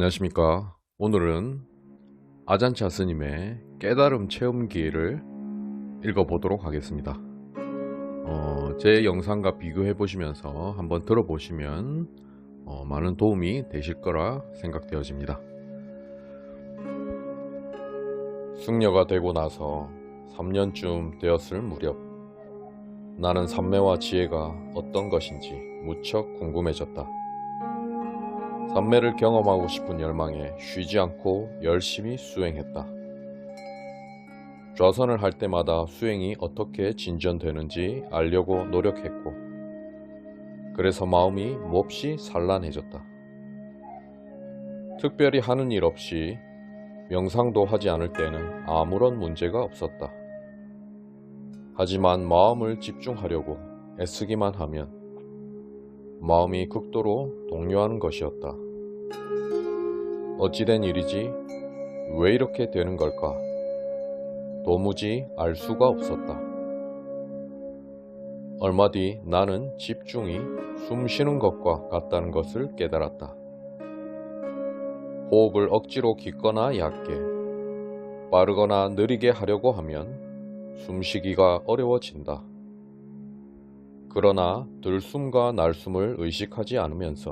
안녕하십니까. 오늘은 아잔차 스님의 깨달음 체험기를 읽어보도록 하겠습니다. 제 영상과 비교해 보시면서 한번 들어보시면 많은 도움이 되실 거라 생각되어집니다. 숙녀가 되고 나서 3년쯤 되었을 무렵, 나는 삼매와 지혜가 어떤 것인지 무척 궁금해졌다. 삼매를 경험하고 싶은 열망에 쉬지 않고 열심히 수행했다. 좌선을 할 때마다 수행이 어떻게 진전되는지 알려고 노력했고, 그래서 마음이 몹시 산란해졌다. 특별히 하는 일 없이 명상도 하지 않을 때는 아무런 문제가 없었다. 하지만 마음을 집중하려고 애쓰기만 하면 마음이 극도로 동요하는 것이었다. 어찌된 일이지? 왜 이렇게 되는 걸까? 도무지 알 수가 없었다. 얼마 뒤 나는 집중이 숨 쉬는 것과 같다는 것을 깨달았다. 호흡을 억지로 깊거나 얕게, 빠르거나 느리게 하려고 하면 숨쉬기가 어려워진다. 그러나 들숨과 날숨을 의식하지 않으면서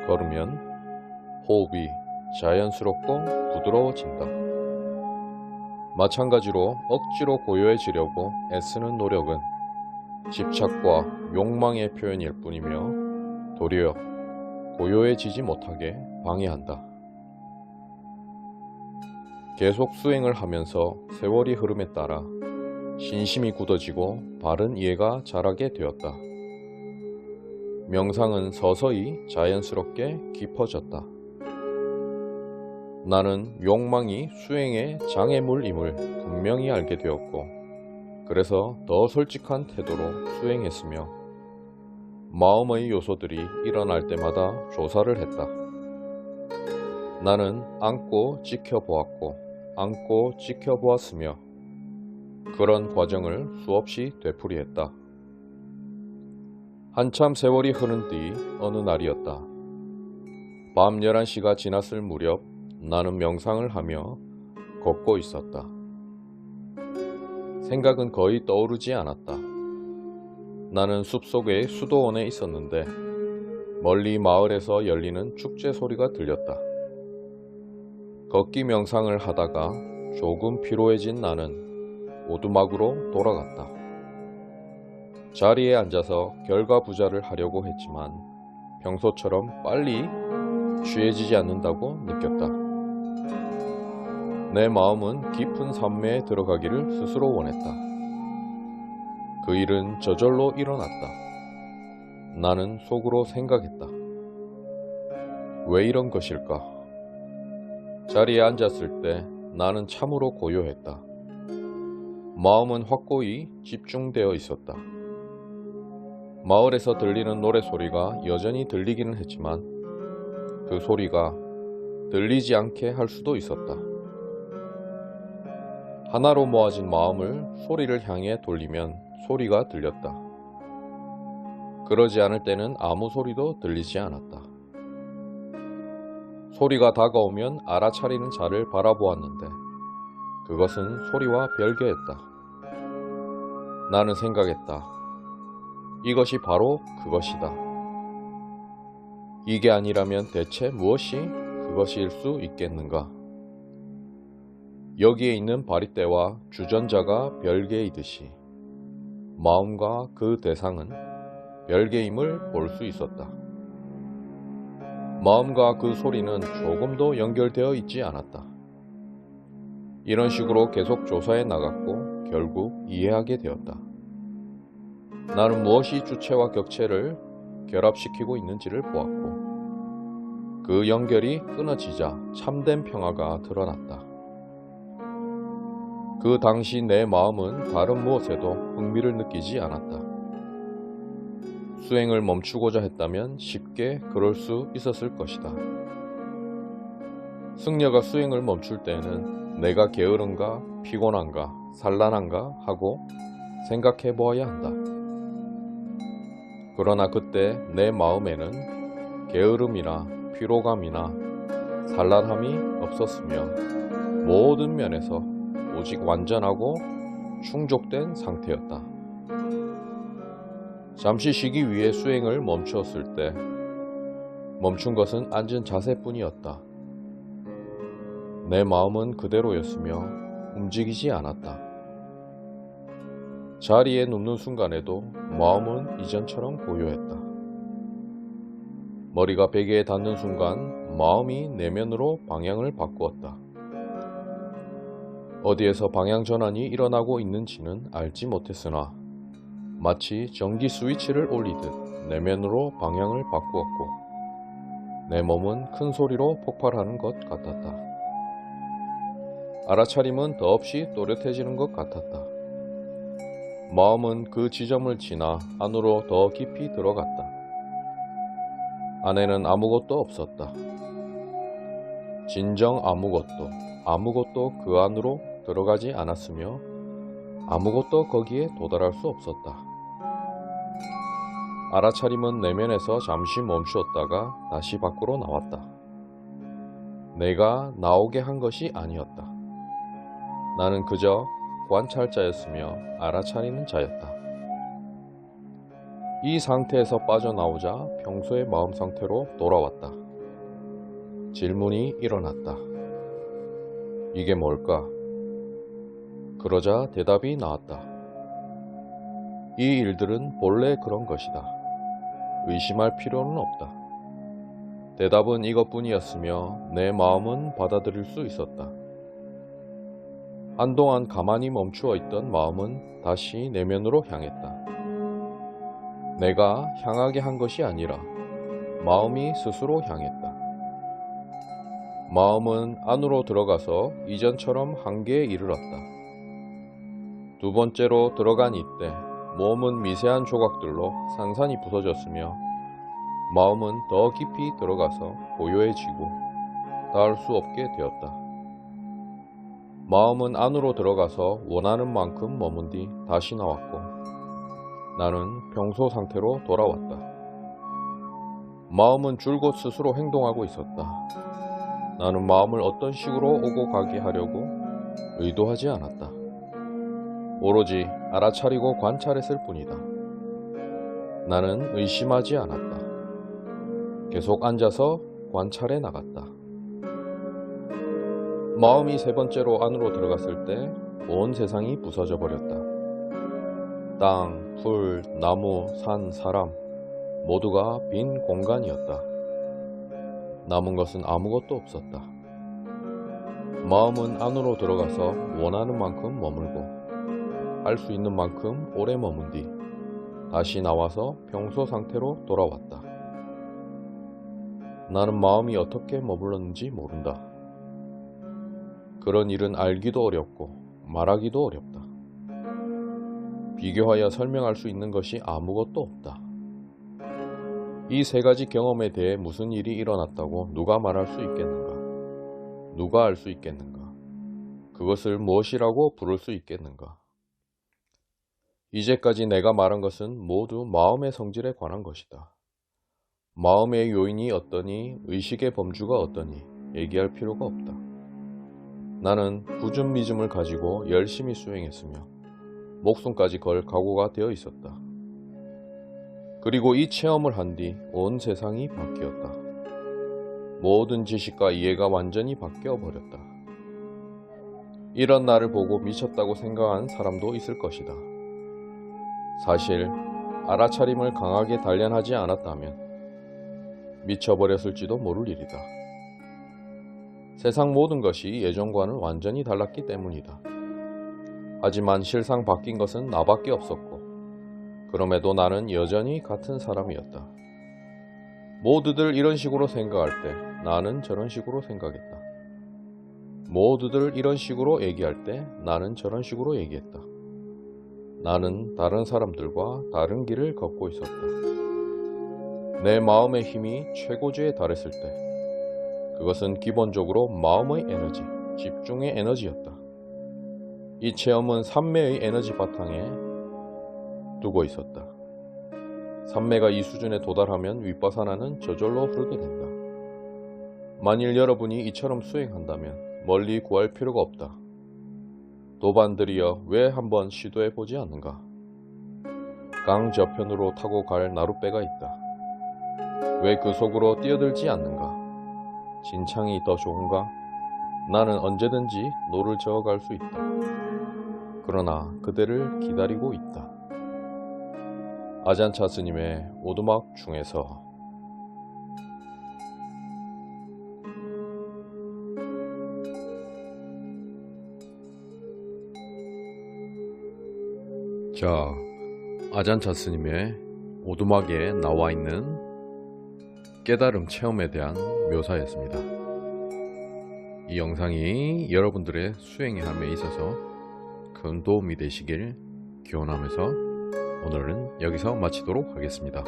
걸으면 호흡이 자연스럽고 부드러워진다. 마찬가지로 억지로 고요해지려고 애쓰는 노력은 집착과 욕망의 표현일 뿐이며 도리어 고요해지지 못하게 방해한다. 계속 수행을 하면서 세월이 흐름에 따라 신심이 굳어지고 바른 이해가 자라게 되었다. 명상은 서서히 자연스럽게 깊어졌다. 나는 욕망이 수행의 장애물임을 분명히 알게 되었고, 그래서 더 솔직한 태도로 수행했으며 마음의 요소들이 일어날 때마다 조사를 했다. 나는 안고 지켜보았고 안고 지켜보았으며 그런 과정을 수없이 되풀이했다. 한참 세월이 흐른 뒤 어느 날이었다. 밤 11시가 지났을 무렵 나는 명상을 하며 걷고 있었다. 생각은 거의 떠오르지 않았다. 나는 숲속의 수도원에 있었는데 멀리 마을에서 열리는 축제 소리가 들렸다. 걷기 명상을 하다가 조금 피로해진 나는 오두막으로 돌아갔다. 자리에 앉아서 결과부자를 하려고 했지만 평소처럼 빨리 취해지지 않는다고 느꼈다. 내 마음은 깊은 산매에 들어가기를 스스로 원했다. 그 일은 저절로 일어났다. 나는 속으로 생각했다. 왜 이런 것일까? 자리에 앉았을 때 나는 참으로 고요했다. 마음은 확고히 집중되어 있었다. 마을에서 들리는 노래소리가 여전히 들리기는 했지만 그 소리가 들리지 않게 할 수도 있었다. 하나로 모아진 마음을 소리를 향해 돌리면 소리가 들렸다. 그러지 않을 때는 아무 소리도 들리지 않았다. 소리가 다가오면 알아차리는 자를 바라보았는데 그것은 소리와 별개였다. 나는 생각했다. 이것이 바로 그것이다. 이게 아니라면 대체 무엇이 그것일 수 있겠는가? 여기에 있는 바리떼와 주전자가 별개이듯이 마음과 그 대상은 별개임을 볼 수 있었다. 마음과 그 소리는 조금도 연결되어 있지 않았다. 이런 식으로 계속 조사해 나갔고 결국 이해하게 되었다. 나는 무엇이 주체와 격체를 결합시키고 있는지를 보았고 그 연결이 끊어지자 참된 평화가 드러났다. 그 당시 내 마음은 다른 무엇에도 흥미를 느끼지 않았다. 수행을 멈추고자 했다면 쉽게 그럴 수 있었을 것이다. 승려가 수행을 멈출 때에는 내가 게으른가, 피곤한가, 산란한가 하고 생각해 보아야 한다. 그러나 그때 내 마음에는 게으름이나 피로감이나 찬란함이 없었으며 모든 면에서 오직 완전하고 충족된 상태였다. 잠시 쉬기 위해 수행을 멈추었을 때 멈춘 것은 앉은 자세뿐이었다. 내 마음은 그대로였으며 움직이지 않았다. 자리에 눕는 순간에도 마음은 이전처럼 고요했다. 머리가 베개에 닿는 순간 마음이 내면으로 방향을 바꾸었다. 어디에서 방향 전환이 일어나고 있는지는 알지 못했으나 마치 전기 스위치를 올리듯 내면으로 방향을 바꾸었고 내 몸은 큰 소리로 폭발하는 것 같았다. 알아차림은 더없이 또렷해지는 것 같았다. 마음은 그 지점을 지나 안으로 더 깊이 들어갔다. 안에는 아무것도 없었다. 진정 아무것도 그 안으로 들어가지 않았으며 아무것도 거기에 도달할 수 없었다. 알아차림은 내면에서 잠시 멈추었다가 다시 밖으로 나왔다. 내가 나오게 한 것이 아니었다. 나는 그저 관찰자였으며 알아차리는 자였다. 이 상태에서 빠져나오자 평소의 마음 상태로 돌아왔다. 질문이 일어났다. 이게 뭘까? 그러자 대답이 나왔다. 이 일들은 본래 그런 것이다. 의심할 필요는 없다. 대답은 이것뿐이었으며 내 마음은 받아들일 수 있었다. 한동안 가만히 멈추어 있던 마음은 다시 내면으로 향했다. 내가 향하게 한 것이 아니라 마음이 스스로 향했다. 마음은 안으로 들어가서 이전처럼 한계에 이르렀다. 두 번째로 들어간 이때 몸은 미세한 조각들로 산산이 부서졌으며 마음은 더 깊이 들어가서 고요해지고 닿을 수 없게 되었다. 마음은 안으로 들어가서 원하는 만큼 머문 뒤 다시 나왔고 나는 평소 상태로 돌아왔다. 마음은 줄곧 스스로 행동하고 있었다. 나는 마음을 어떤 식으로 오고 가게 하려고 의도하지 않았다. 오로지 알아차리고 관찰했을 뿐이다. 나는 의심하지 않았다. 계속 앉아서 관찰해 나갔다. 마음이 세 번째로 안으로 들어갔을 때 온 세상이 부서져 버렸다. 땅, 풀, 나무, 산, 사람 모두가 빈 공간이었다. 남은 것은 아무것도 없었다. 마음은 안으로 들어가서 원하는 만큼 머물고 할 수 있는 만큼 오래 머문 뒤 다시 나와서 평소 상태로 돌아왔다. 나는 마음이 어떻게 머물렀는지 모른다. 그런 일은 알기도 어렵고 말하기도 어렵다. 비교하여 설명할 수 있는 것이 아무것도 없다. 이 세 가지 경험에 대해 무슨 일이 일어났다고 누가 말할 수 있겠는가? 누가 알 수 있겠는가? 그것을 무엇이라고 부를 수 있겠는가? 이제까지 내가 말한 것은 모두 마음의 성질에 관한 것이다. 마음의 요인이 어떠니 의식의 범주가 어떠니 얘기할 필요가 없다. 나는 굳은 믿음을 가지고 열심히 수행했으며 목숨까지 걸 각오가 되어 있었다. 그리고 이 체험을 한 뒤 온 세상이 바뀌었다. 모든 지식과 이해가 완전히 바뀌어 버렸다. 이런 나를 보고 미쳤다고 생각한 사람도 있을 것이다. 사실 알아차림을 강하게 단련하지 않았다면 미쳐버렸을지도 모를 일이다. 세상 모든 것이 예전과는 완전히 달랐기 때문이다. 하지만 실상 바뀐 것은 나밖에 없었고 그럼에도 나는 여전히 같은 사람이었다. 모두들 이런 식으로 생각할 때 나는 저런 식으로 생각했다. 모두들 이런 식으로 얘기할 때 나는 저런 식으로 얘기했다. 나는 다른 사람들과 다른 길을 걷고 있었다. 내 마음의 힘이 최고조에 달했을 때 그것은 기본적으로 마음의 에너지, 집중의 에너지였다. 이 체험은 삼매의 에너지 바탕에 두고 있었다. 삼매가 이 수준에 도달하면 윗바사나는 저절로 흐르게 된다. 만일 여러분이 이처럼 수행한다면 멀리 구할 필요가 없다. 도반들이여 왜 한번 시도해 보지 않는가? 강 저편으로 타고 갈 나룻배가 있다. 왜 그 속으로 뛰어들지 않는가? 진창이 더 좋은가? 나는 언제든지 노를 저어갈 수 있다. 그러나 그대를 기다리고 있다. 아잔차 스님의 오두막 중에서. 자, 아잔차 스님의 오두막에 나와 있는 깨달음 체험에 대한 묘사였습니다. 이 영상이 여러분들의 수행의 삶에 있어서 큰 도움이 되시길 기원하면서 오늘은 여기서 마치도록 하겠습니다.